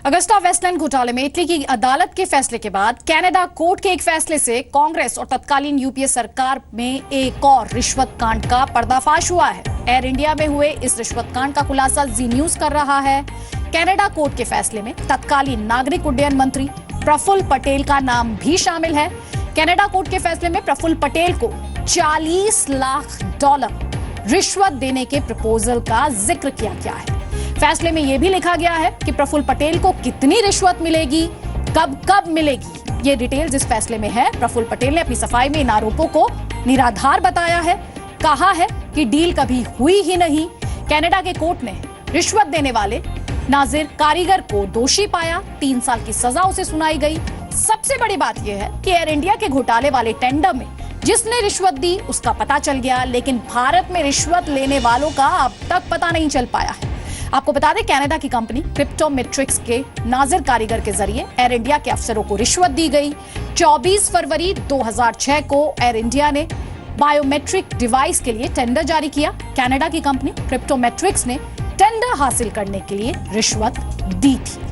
Agusta Westland घोटाले में Italy की अदालत के फैसले के बाद कनाडा कोर्ट के एक फैसले से कांग्रेस और तत्कालीन यूपीए सरकार में एक और रिश्वत कांड का पर्दाफाश हुआ है। एयर इंडिया में हुए इस रिश्वत कांड का खुलासा जी न्यूज कर रहा है। कनाडा कोर्ट के फैसले में तत्कालीन नागरिक उड्डयन मंत्री प्रफुल्ल पटेल का नाम भी शामिल है। कनाडा कोर्ट के फैसले में प्रफुल्ल पटेल को $40 लाख रिश्वत देने के प्रपोजल का जिक्र किया गया है। फैसले में यह भी लिखा गया है कि प्रफुल्ल पटेल को कितनी रिश्वत मिलेगी, कब कब मिलेगी, ये डिटेल्स इस फैसले में है। प्रफुल्ल पटेल ने अपनी सफाई में इन आरोपों को निराधार बताया है, कहा है कि डील कभी हुई ही नहीं। कनाडा के कोर्ट ने रिश्वत देने वाले नाजिर कारीगर को दोषी पाया, 3 साल की सजा उसे सुनाई गई। सबसे बड़ी बात यह है कि एयर इंडिया के घोटाले वाले टेंडर में जिसने रिश्वत दी उसका पता चल गया, लेकिन भारत में रिश्वत लेने वालों का अब तक पता नहीं चल पाया है। आपको बता दें, कनाडा की कंपनी क्रिप्टोमेट्रिक्स के नाजिर कारीगर के जरिए एयर इंडिया के अफसरों को रिश्वत दी गई। 24 फरवरी 2006 को एयर इंडिया ने बायोमेट्रिक डिवाइस के लिए टेंडर जारी किया। कनाडा की कंपनी क्रिप्टोमेट्रिक्स ने टेंडर हासिल करने के लिए रिश्वत दी थी।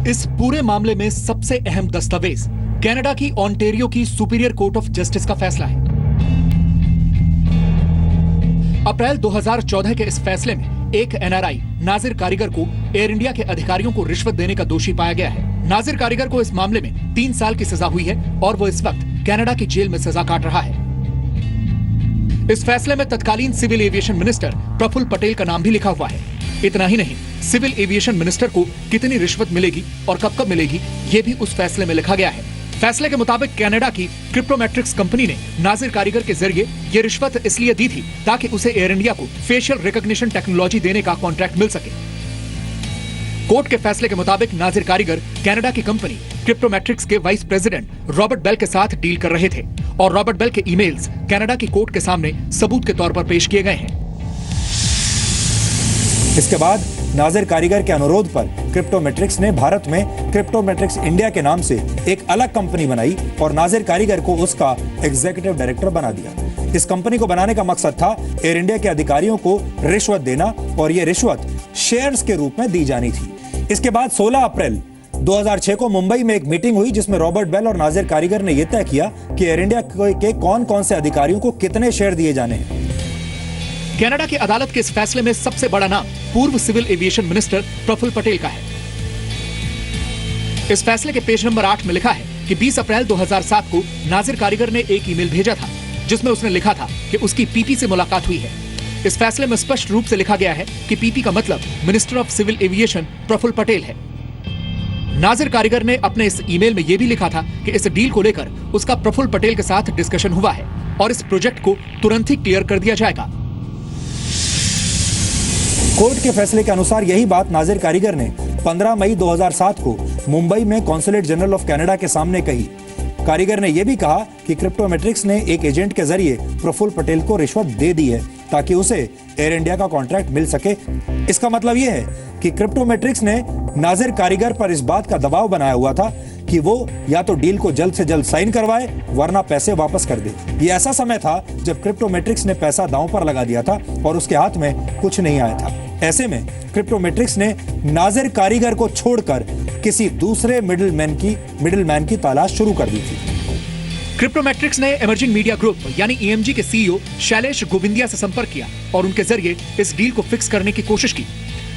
इस पूरे मामले में सबसे अहम दस्तावेज कनाडा की ओंटारियो की सुपीरियर कोर्ट ऑफ जस्टिस का फैसला है। अप्रैल 2014 के इस फैसले में एक एनआरआई नाजिर कारीगर को एयर इंडिया के अधिकारियों को रिश्वत देने का दोषी पाया गया है। नाजिर कारीगर को इस मामले में 3 साल की सजा हुई है और वो इस वक्त कनाडा की जेल में सजा काट रहा है। इस फैसले में तत्कालीन civil aviation minister Praful Patel का नाम भी लिखा हुआ है। इतना ही नहीं, सिविल एविएशन मिनिस्टर को कितनी रिश्वत मिलेगी और कब कब मिलेगी, ये भी उस फैसले में लिखा गया है। फैसले के मुताबिक कनाडा की क्रिप्टोमेट्रिक्स कंपनी ने नाजिर कारीगर के जरिए ये रिश्वत इसलिए दी थी ताकि उसे एयर इंडिया को फेशियल रिकॉग्निशन टेक्नोलॉजी देने का कॉन्ट्रैक्ट मिल सके। कोर्ट के फैसले के मुताबिक नाजिर कारीगर कनाडा की कंपनी क्रिप्टोमेट्रिक्स के वाइस प्रेसिडेंट रॉबर्ट बेल के साथ डील कर रहे थे और रॉबर्ट बेल के ईमेल्स कनाडा की कोर्ट के सामने सबूत के तौर पर पेश किए गए हैं। इसके बाद नाजिर कारीगर के अनुरोध पर क्रिप्टोमेट्रिक्स ने भारत में क्रिप्टोमेट्रिक्स इंडिया के नाम से एक अलग कंपनी बनाई और नाजिर कारीगर को उसका एग्जीक्यूटिव डायरेक्टर बना दिया। इस कंपनी को बनाने का मकसद था एयर इंडिया के अधिकारियों को रिश्वत देना और यह रिश्वत शेयर्स के रूप में दी जानी थी। इसके बाद 16 अप्रैल 2006 को मुंबई में एक मीटिंग हुई जिसमें रॉबर्ट बेल और नाजिर कारीगर ने यह तय किया कि एयर इंडिया के कौन कौन से अधिकारियों को कितने शेयर दिए जाने हैं। कनाडा की अदालत के इस फैसले में सबसे बड़ा नाम पूर्व civil aviation minister Praful Patel का है। इस फैसले के पेज नंबर 8 में लिखा है कि 20 अप्रैल 2007 को नाजिर कारीगर ने एक ईमेल भेजा था जिसमें उसने लिखा था कि उसकी पीपी से मुलाकात हुई है। इस फैसले में स्पष्ट रूप से लिखा गया है कि पीपी का मतलब minister of civil aviation Praful Patel है। नाजिर कारीगर ने अपने इस ईमेल में यह भी लिखा था कि इस डील को लेकर उसका प्रफुल्ल पटेल के साथ डिस्कशन हुआ है और इस प्रोजेक्ट को तुरंत ही क्लियर कर दिया जाएगा। कोर्ट के फैसले के अनुसार यही बात नाजिर कारीगर ने 15 मई 2007 को मुंबई में कॉन्सुलेट जनरल ऑफ कनाडा के सामने कही। कारीगर ने यह भी कहा कि क्रिप्टोमेट्रिक्स ने एक एजेंट के जरिए प्रफुल्ल पटेल को रिश्वत दे दी है ताकि उसे एयर इंडिया का कॉन्ट्रैक्ट मिल सके। इसका मतलब यह है कि क्रिप्टोमेट्रिक्स ने नाजिर कारीगर पर इस बात का दबाव बनाया हुआ था कि वो या तो डील को जल्द से जल्द साइन करवाए वरना पैसे वापस कर दे। ये ऐसा समय था जब क्रिप्टोमेट्रिक्स ने पैसा दांव पर लगा दिया था और उसके हाथ में कुछ नहीं आया था। ऐसे में क्रिप्टोमेट्रिक्स ने नाजिर कारीगर को छोड़कर किसी दूसरे मिडिलमैन की तलाश शुरू कर दी थी। क्रिप्टोमेट्रिक्स ने इमर्जिंग मीडिया ग्रुप यानी ईएमजी के सीईओ शैलेश गोविंदिया से संपर्क किया और उनके जरिए इस डील को फिक्स करने की कोशिश की।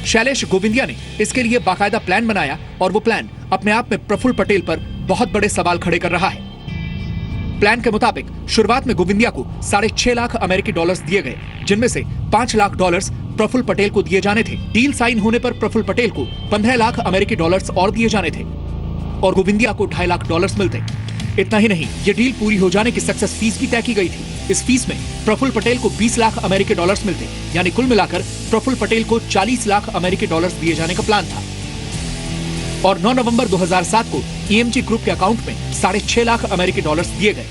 शैलेश गोविंदिया ने इसके लिए बाकायदा प्लान बनाया और वो प्लान अपने आप में प्रफुल्ल पटेल पर बहुत बड़े सवाल खड़े कर रहा है। प्लान के मुताबिक शुरुआत में गोविंदिया को $6.5 लाख अमेरिकी डॉलर्स दिए गए, जिनमें से $5 लाख प्रफुल्ल पटेल को दिए जाने थे। डील साइन होने पर प्रफुल्ल पटेल को $15 लाख अमेरिकी डॉलर्स और दिए जाने थे और गोविंदिया को $2.5 लाख मिलते। इतना ही नहीं, ये डील पूरी हो जाने की सक्सेस फीस भी तय की गई थी। इस फीस में प्रफुल्ल पटेल को $20 लाख अमेरिकी डॉलर्स मिलते, यानी कुल मिलाकर प्रफुल्ल पटेल को $40 लाख अमेरिकी डॉलर्स दिए जाने का प्लान था। और 9 नवंबर 2007 को ईएमजी ग्रुप के अकाउंट में $6.5 लाख अमेरिकी डॉलर्स दिए गए।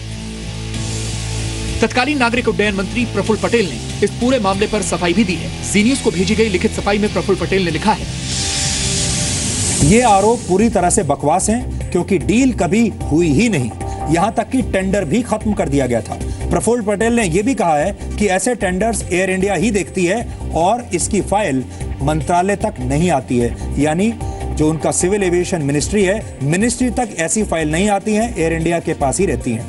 तत्कालीन नागरिक उड्डयन मंत्री प्रफुल्ल पटेल ने इस पूरे मामले पर सफाई भी दी है। जी न्यूज को भेजी गई लिखित सफाई में प्रफुल्ल पटेल ने लिखा है, ये आरोप पूरी तरह से बकवास हैं, क्योंकि डील कभी हुई ही नहीं। यहां तक कि टेंडर भी खत्म कर दिया गया था। प्रफुल्ल पटेल ने यह भी कहा है कि ऐसे टेंडर्स एयर इंडिया ही देखती है और इसकी फाइल मंत्रालय तक नहीं आती है। यानी जो उनका सिविल एविएशन मिनिस्ट्री है, मिनिस्ट्री तक ऐसी फाइल नहीं आती है, एयर इंडिया के पास ही रहती हैं।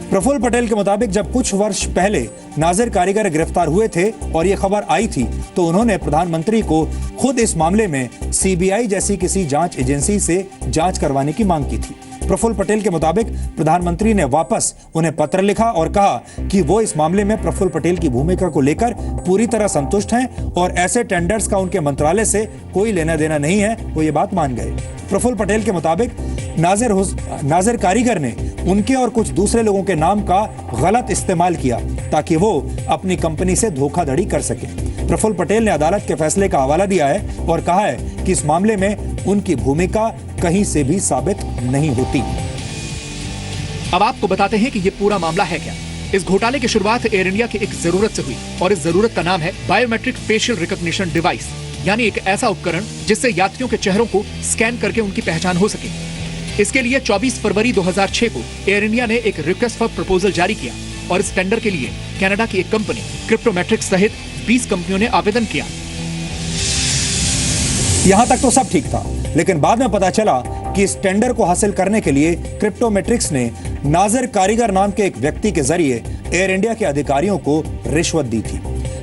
प्रफुल्ल पटेल के मुताबिक जब कुछ वर्ष पहले नाजिर कारीगर गिरफ्तार हुए थे और ये खबर आई थी, तो उन्होंने प्रधानमंत्री को खुद इस मामले में सीबीआई जैसी किसी जांच एजेंसी से जांच करवाने की मांग की थी। प्रफुल्ल पटेल के मुताबिक प्रधानमंत्री ने वापस उन्हें पत्र लिखा और कहा कि वो इस मामले में प्रफुल्ल पटेल की भूमिका को लेकर पूरी तरह संतुष्ट हैं और ऐसे टेंडर्स का उनके मंत्रालय से कोई लेना देना नहीं है। वो ये बात मान गए। प्रफुल्ल पटेल के मुताबिक नाजिर कारीगर ने उनके और कुछ दूसरे लोगों के नाम का गलत इस्तेमाल किया ताकि वो अपनी कंपनी से धोखाधड़ी कर सके। प्रफुल्ल पटेल ने अदालत के फैसले का हवाला दिया है और कहा है कि इस मामले में उनकी भूमिका कहीं से भी साबित नहीं होती। अब आपको बताते हैं कि ये पूरा मामला है क्या। इस घोटाले की शुरुआत एयर इंडिया की एक जरूरत से हुई और इस जरूरत का नाम है बायोमेट्रिक फेशियल रिकॉग्निशन डिवाइस, यानी एक ऐसा उपकरण जिससे यात्रियों के चेहरों को स्कैन करके उनकी पहचान हो सके। इसके लिए 24 फरवरी 2006 को एयर इंडिया ने एक रिक्वेस्ट फॉर प्रपोजल जारी किया और इस टेंडर के लिए कनाडा की एक कंपनी क्रिप्टोमेट्रिक्स सहित 20 कंपनियों ने आवेदन किया। यहां तक तो सब ठीक था, लेकिन बाद में पता चला कि इस टेंडर को हासिल करने के लिए क्रिप्टोमेट्रिक्स ने नाजिर कारीगर नाम के एक व्यक्ति के जरिए एयर इंडिया के अधिकारियों को रिश्वत दी थी।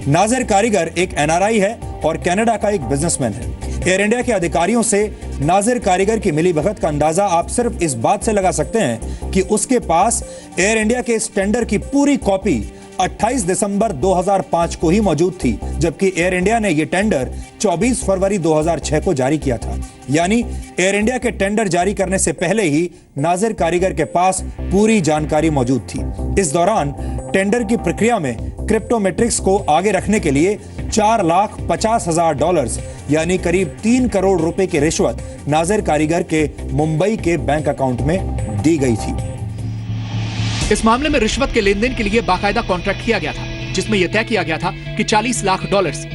नाजिर कारीगर एक एनआरआई है और कनाडा का एक बिजनेसमैन है। एयर इंडिया के अधिकारियों से नाजिर कारीगर की मिलीभगत का अंदाजा आप सिर्फ इस बात से लगा सकते हैं कि उसके पास एयर इंडिया के इस टेंडर की पूरी कॉपी 28 दिसंबर 2005 को ही मौजूद थी, जबकि एयर इंडिया ने यह टेंडर 24 फरवरी 2006 को जारी किया था। यानी एयर इंडिया के टेंडर जारी करने से पहले ही नाजिर कारीगर के पास पूरी जानकारी मौजूद थी। इस दौरान टेंडर की प्रक्रिया में क्रिप्टोमेट्रिक्स को आगे रखने के लिए $4,50,000 यानी करीब 3 करोड़ रुपए की रिश्वत नाजिर कारीगर के मुंबई के बैंक अकाउंट में दी गई थी। इस मामले में रिश्वत के लेन देन के लिए बाकायदा कॉन्ट्रैक्ट किया गया था, जिसमें यह तय किया गया था कि $40 लाख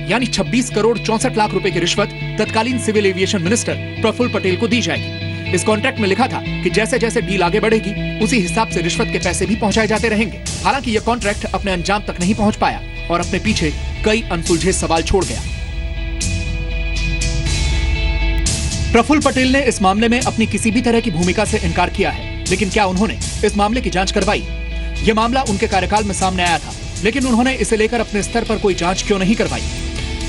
यानी 26 करोड़ 64 लाख रुपए की रिश्वत तत्कालीन civil aviation minister Praful Patel को दी जाएगी। इस कॉन्ट्रैक्ट में लिखा था कि जैसे जैसे डील आगे बढ़ेगी उसी हिसाब से रिश्वत के पैसे भी पहुंचाए जाते रहेंगे। हालांकि यह कॉन्ट्रैक्ट अपने अंजाम तक नहीं पहुंच पाया और अपने पीछे कई अनसुलझे सवाल छोड़ गया। प्रफुल्ल पटेल ने इस मामले में अपनी किसी भी तरह की भूमिका से इनकार किया है, लेकिन क्या उन्होंने इस मामले की जांच करवाई? यह मामला उनके कार्यकाल में सामने आया था, लेकिन उन्होंने इसे लेकर अपने स्तर पर कोई जांच क्यों नहीं करवाई?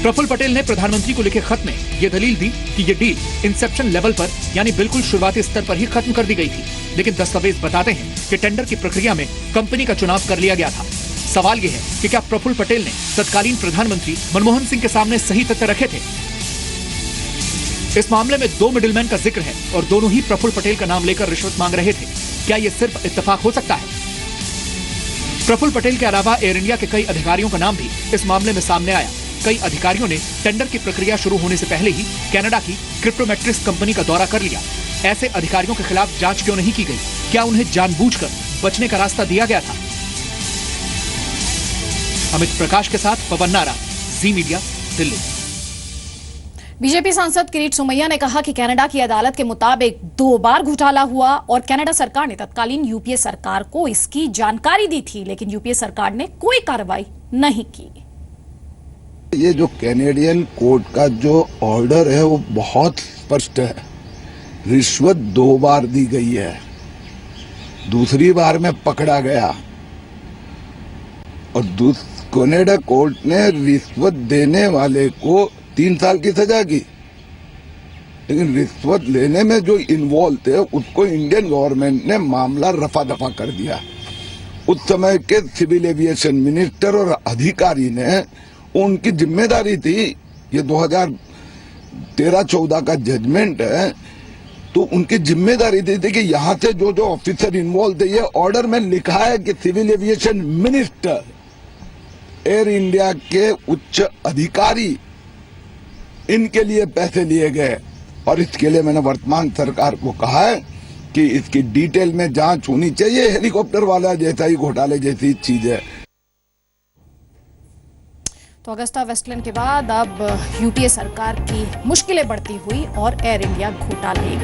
प्रफुल्ल पटेल ने प्रधानमंत्री को लिखे खत में यह दलील दी कि यह डील इंसेप्शन लेवल पर यानी बिल्कुल शुरुआती स्तर पर ही खत्म कर दी गई थी, लेकिन दस्तावेज बताते हैं कि टेंडर की प्रक्रिया में कंपनी का चुनाव कर लिया गया था। सवाल यह है कि क्या प्रफुल्ल पटेल ने तत्कालीन प्रधानमंत्री मनमोहन सिंह के सामने सही तथ्य रखे थे? इस मामले में 2 मिडिलमैन का जिक्र है और दोनों ही प्रफुल्ल पटेल का नाम लेकर रिश्वत मांग रहे थे। क्या यह सिर्फ इत्तेफाक हो सकता है? प्रफुल्ल पटेल के अलावा एयर इंडिया के कई अधिकारियों का नाम भी इस मामले में सामने आया। कई अधिकारियों ने टेंडर की प्रक्रिया शुरू होने से पहले ही कनाडा की क्रिप्टोमेट्रिक्स कंपनी का दौरा कर लिया। ऐसे अधिकारियों के खिलाफ जांच क्यों नहीं की गई? क्या उन्हें जानबूझकर बचने का रास्ता दिया गया था? अमित प्रकाश के साथ पवन नारा, जी मीडिया, दिल्ली। बीजेपी सांसद किरीट सोमैया ने कहा कि कनाडा की अदालत के मुताबिक 2 बार घोटाला हुआ और कनाडा सरकार ने तत्कालीन यूपीए सरकार को इसकी जानकारी दी थी, लेकिन यूपीए सरकार ने कोई कार्रवाई नहीं की। ये जो कैनेडियन कोर्ट का जो ऑर्डर है वो बहुत स्पष्ट है। रिश्वत 2 बार दी गई है, दूसरी बार में पकड़ा गया और कनाडा कोर्ट ने रिश्वत देने वाले को 3 साल की सजा की, लेकिन रिश्वत लेने में जो इन्वॉल्व थे उसको इंडियन गवर्नमेंट ने मामला रफा दफा कर दिया। उस समय के सिविल एविएशन मिनिस्टर और अधिकारी ने, उनकी जिम्मेदारी थी, ये 2013-14 का जजमेंट है, तो उनकी जिम्मेदारी थी कि यहाँ से जो जो ऑफिसर इन्वॉल्व थे, ये ऑर्डर में लिखा है कि civil aviation minister, Air India के उच्च अधिकारी, इनके लिए पैसे लिए गए। और इसके लिए मैंने वर्तमान सरकार को कहा है कि इसकी डिटेल में जांच होनी चाहिए। हेलीकॉप्टर वाला जैसा ही घोटाले जैसी चीज है। तो अगस्ता वेस्टलैंड के बाद अब यूपीए सरकार की मुश्किलें बढ़ती हुई और एयर इंडिया घोटाले